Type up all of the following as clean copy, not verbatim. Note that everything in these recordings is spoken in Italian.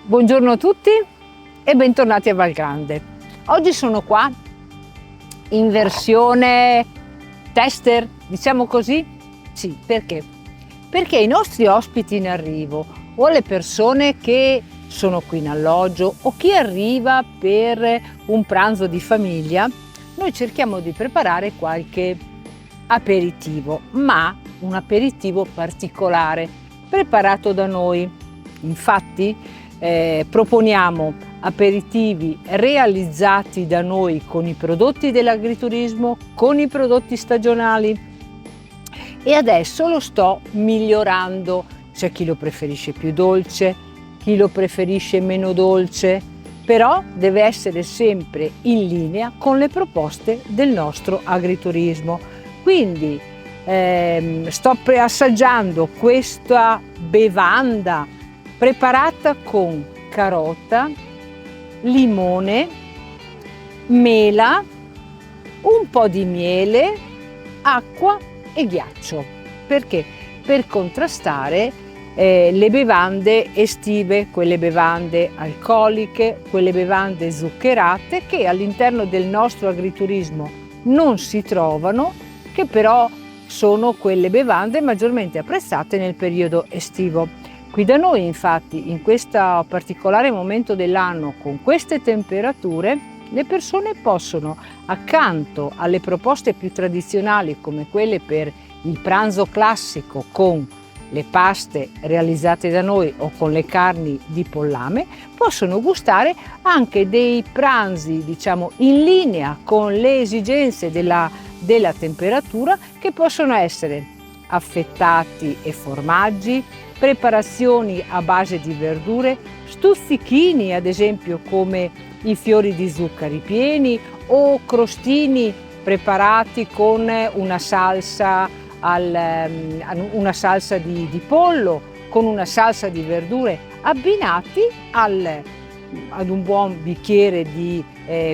Buongiorno a tutti e bentornati a Valgrande. Oggi sono qua in versione tester, diciamo così? Sì, perché? Perché i nostri ospiti in arrivo o le persone che sono qui in alloggio o chi arriva per un pranzo di famiglia, noi cerchiamo di preparare qualche aperitivo, ma un aperitivo particolare preparato da noi. Infatti proponiamo aperitivi realizzati da noi con i prodotti dell'agriturismo, con i prodotti stagionali, e adesso lo sto migliorando. C'è chi lo preferisce più dolce, chi lo preferisce meno dolce, però deve essere sempre in linea con le proposte del nostro agriturismo. Quindi sto assaggiando questa bevanda preparata con carota, limone, mela, un po' di miele, acqua e ghiaccio. Perché? Per contrastare le bevande estive, quelle bevande alcoliche, quelle bevande zuccherate che all'interno del nostro agriturismo non si trovano, che però sono quelle bevande maggiormente apprezzate nel periodo estivo. Qui da noi, infatti, in questo particolare momento dell'anno, con queste temperature, le persone possono, accanto alle proposte più tradizionali come quelle per il pranzo classico con le paste realizzate da noi o con le carni di pollame, possono gustare anche dei pranzi, diciamo, in linea con le esigenze della temperatura, che possono essere affettati e formaggi, preparazioni a base di verdure, stuzzichini ad esempio come i fiori di zuccheri pieni, o crostini preparati con una salsa, di pollo, con una salsa di verdure, abbinati ad un buon bicchiere di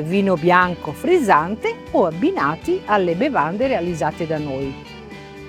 vino bianco frizzante o abbinati alle bevande realizzate da noi.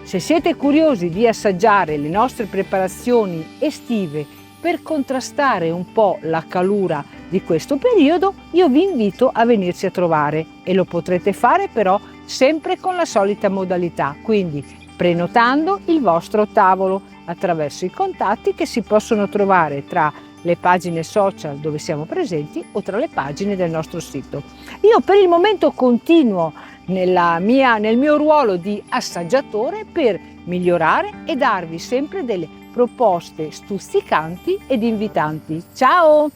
Se siete curiosi di assaggiare le nostre preparazioni estive per contrastare un po' la calura di questo periodo, io vi invito a venirci a trovare, e lo potrete fare però sempre con la solita modalità, quindi prenotando il vostro tavolo attraverso i contatti che si possono trovare tra le pagine social dove siamo presenti o tra le pagine del nostro sito. Io per il momento continuo nel mio ruolo di assaggiatore per migliorare e darvi sempre delle proposte stuzzicanti ed invitanti. Ciao!